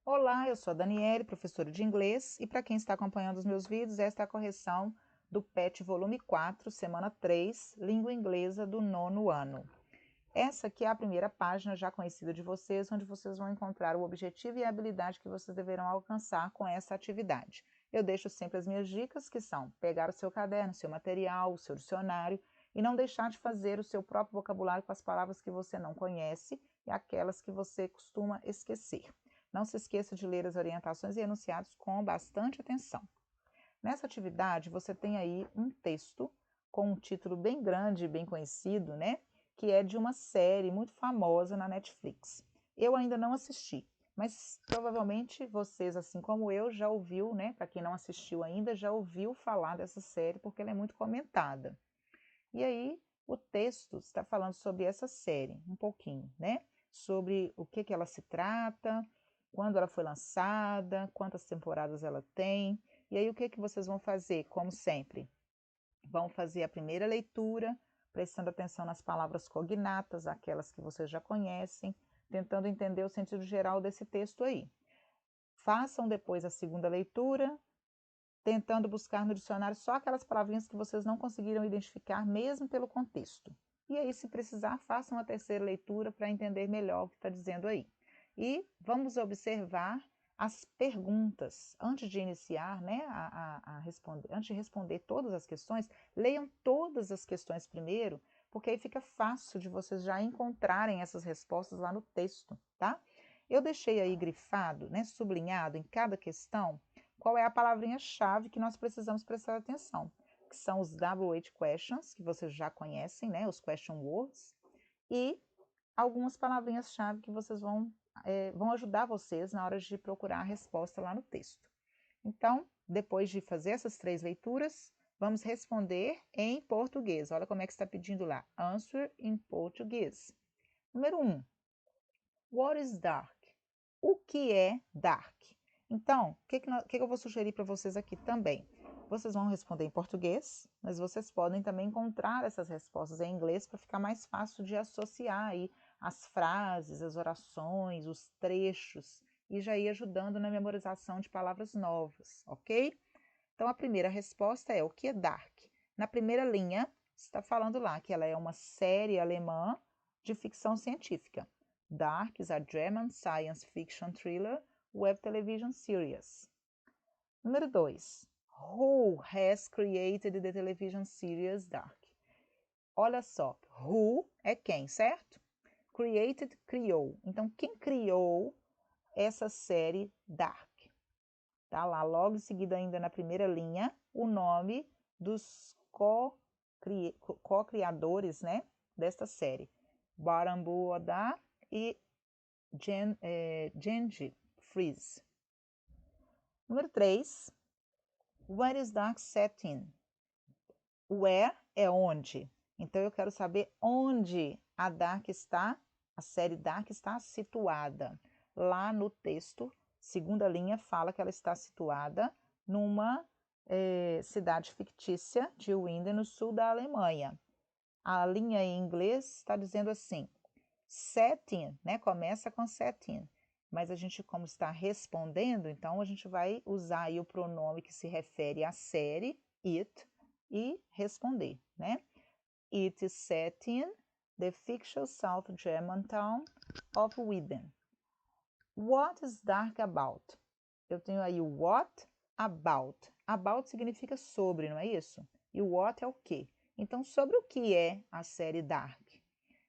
Olá, eu sou a Daniele, professora de inglês, e para quem está acompanhando os meus vídeos, esta é a correção do PET volume 4, semana 3, língua inglesa do nono ano. Essa aqui é a primeira página já conhecida de vocês, onde vocês vão encontrar o objetivo e a habilidade que vocês deverão alcançar com essa atividade. Eu deixo sempre as minhas dicas, que são pegar o seu caderno, seu material, o seu dicionário, e não deixar de fazer o seu próprio vocabulário com as palavras que você não conhece e aquelas que você costuma esquecer. Não se esqueça de ler as orientações e enunciados com bastante atenção. Nessa atividade, você tem aí um texto com um título bem grande e bem conhecido, né? Que é de uma série muito famosa na Netflix. Eu ainda não assisti, mas provavelmente vocês, assim como eu, já ouviu, né? Para quem não assistiu ainda, já ouviu falar dessa série porque ela é muito comentada. E aí, o texto está falando sobre essa série, um pouquinho, né? Sobre o que ela se trata, quando ela foi lançada, quantas temporadas ela tem. E aí, o que vocês vão fazer, como sempre? Vão fazer a primeira leitura, prestando atenção nas palavras cognatas, aquelas que vocês já conhecem, tentando entender o sentido geral desse texto aí. Façam depois a segunda leitura, tentando buscar no dicionário só aquelas palavrinhas que vocês não conseguiram identificar, mesmo pelo contexto. E aí, se precisar, façam a terceira leitura para entender melhor o que está dizendo aí. E vamos observar as perguntas. Antes de iniciar, né, antes de responder todas as questões, leiam todas as questões primeiro, porque aí fica fácil de vocês já encontrarem essas respostas lá no texto, tá? Eu deixei aí grifado, né, sublinhado em cada questão, qual é a palavrinha-chave que nós precisamos prestar atenção, que são os WH questions, que vocês já conhecem, né, os question words, e algumas palavrinhas-chave que vocês vão ajudar vocês na hora de procurar a resposta lá no texto. Então, depois de fazer essas três leituras, vamos responder em português. Olha como é que está pedindo lá. Answer in Portuguese. Número 1. What is dark? O que é dark? Então, o que eu vou sugerir para vocês aqui também? Vocês vão responder em português, mas vocês podem também encontrar essas respostas em inglês para ficar mais fácil de associar aí as frases, as orações, os trechos e já ir ajudando na memorização de palavras novas, ok? Então, a primeira resposta é o que é dark? Na primeira linha, está falando lá que ela é uma série alemã de ficção científica. Dark is a German science fiction thriller web television series. Número 2. Who has created the television series Dark? Olha só, who é quem, certo? Created, criou. Então, quem criou essa série Dark? Tá lá, logo em seguida, ainda na primeira linha, o nome dos co-criadores, né, desta série. Barambu Oda e Genji Freeze. Número 3. Where is Dark setting? Where é onde. Então, eu quero saber onde a Dark está, a série Dark está situada. Lá no texto, segunda linha, fala que ela está situada numa cidade fictícia de Winden, no sul da Alemanha. A linha em inglês está dizendo assim, setting, né? Começa com setting. Mas a gente, como está respondendo, então a gente vai usar aí o pronome que se refere à série, it, e responder, né? It is set in the fictional South German town of Wieden. What is dark about? Eu tenho aí o what about. About significa sobre, não é isso? E o what é o quê? Então, sobre o que é a série Dark?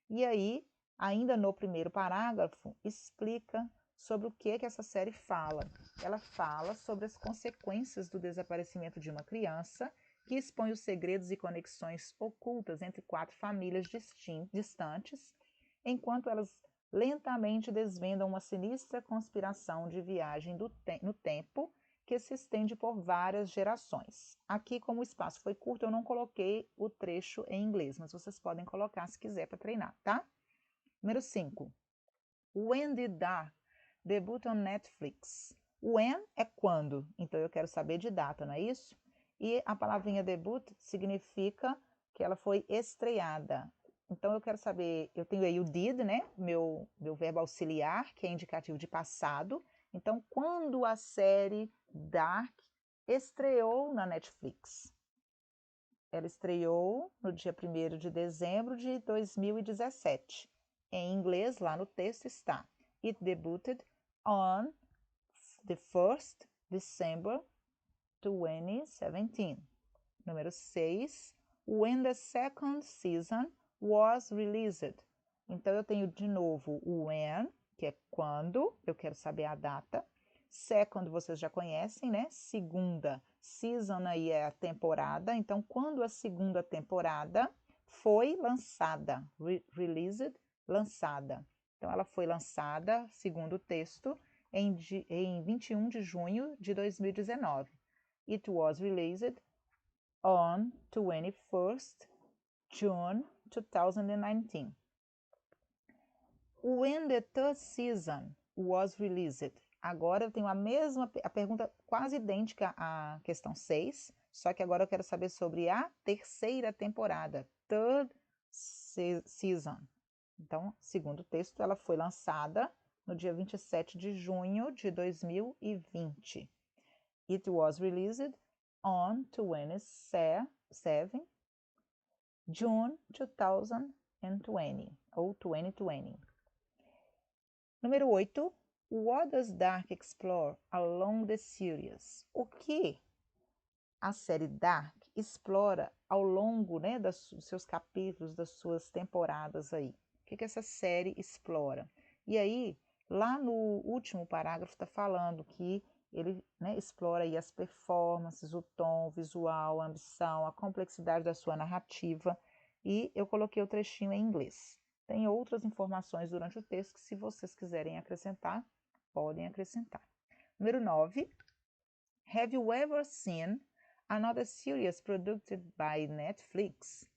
E aí, ainda no primeiro parágrafo, explica sobre o que essa série fala. Ela fala sobre as consequências do desaparecimento de uma criança que expõe os segredos e conexões ocultas entre quatro famílias distantes, enquanto elas lentamente desvendam uma sinistra conspiração de viagem no tempo que se estende por várias gerações. Aqui, como o espaço foi curto, eu não coloquei o trecho em inglês, mas vocês podem colocar se quiser para treinar, tá? Número 5. When did Dark debut on Netflix? When é quando, então eu quero saber de data, não é isso? E a palavrinha debut significa que ela foi estreada. Então eu quero saber, eu tenho aí o did, né? Meu verbo auxiliar, que é indicativo de passado. Então, quando a série Dark estreou na Netflix? Ela estreou no dia 1º de dezembro de 2017. Em inglês, lá no texto está: It debuted on the 1st December 2017. Número 6. When the second season was released. Então, eu tenho de novo o when, que é quando, eu quero saber a data. Second, vocês já conhecem, né? Segunda, season aí é a temporada. Então, quando a segunda temporada foi lançada, released, lançada. Então, ela foi lançada, segundo o texto, em 21 de junho de 2019. It was released on 21st June 2019. When the third season was released. Agora eu tenho a pergunta quase idêntica à questão 6, só que agora eu quero saber sobre a terceira temporada, third season. Então, segundo o texto, ela foi lançada no dia 27 de junho de 2020. It was released on 27 June 2020, ou 2020. Número 8. What does Dark explore along the series? O que a série Dark explora ao longo, né, dos seus capítulos, das suas temporadas aí? O que essa série explora? E aí, lá no último parágrafo está falando que ele, né, explora aí as performances, o tom, o visual, a ambição, a complexidade da sua narrativa, e eu coloquei o trechinho em inglês. Tem outras informações durante o texto que, se vocês quiserem acrescentar, podem acrescentar. Número 9. Have you ever seen another series produced by Netflix?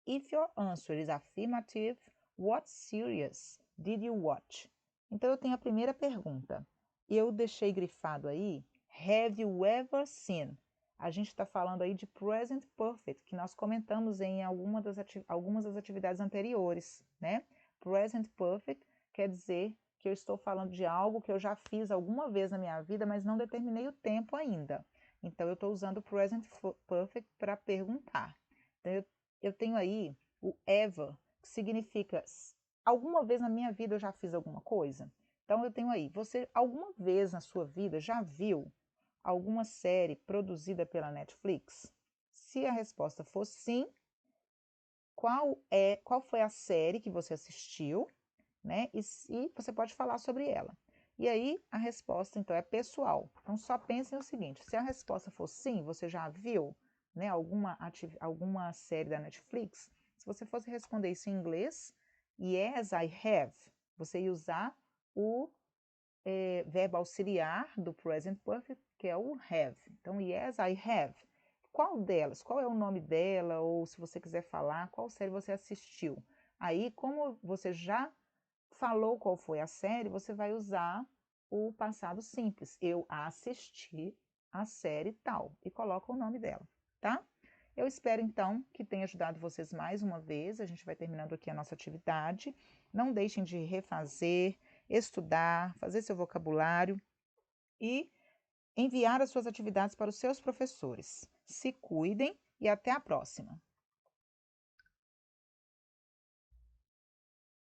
If your answer is affirmative, what series did you watch? Então, eu tenho a primeira pergunta. Eu deixei grifado aí, have you ever seen? A gente está falando aí de present perfect, que nós comentamos em algumas das atividades anteriores, né? Present perfect quer dizer que eu estou falando de algo que eu já fiz alguma vez na minha vida, mas não determinei o tempo ainda. Então, eu estou usando o present perfect para perguntar. Então, eu tenho aí o ever, que significa alguma vez na minha vida eu já fiz alguma coisa. Então, eu tenho aí, você alguma vez na sua vida já viu alguma série produzida pela Netflix? Se a resposta for sim, qual foi a série que você assistiu, né? E você pode falar sobre ela. E aí, a resposta, então, é pessoal. Então, só pensem o seguinte, se a resposta for sim, você já viu, né, alguma série da Netflix? Se você fosse responder isso em inglês, yes, I have, você ia usar o verbo auxiliar do present perfect, que é o have. Então, yes, I have. Qual delas? Qual é o nome dela? Ou, se você quiser falar, qual série você assistiu? Aí, como você já falou qual foi a série, você vai usar o passado simples. Eu assisti a série tal e coloca o nome dela, tá? Eu espero, então, que tenha ajudado vocês mais uma vez. A gente vai terminando aqui a nossa atividade. Não deixem de refazer, estudar, fazer seu vocabulário e enviar as suas atividades para os seus professores. Se cuidem e até a próxima!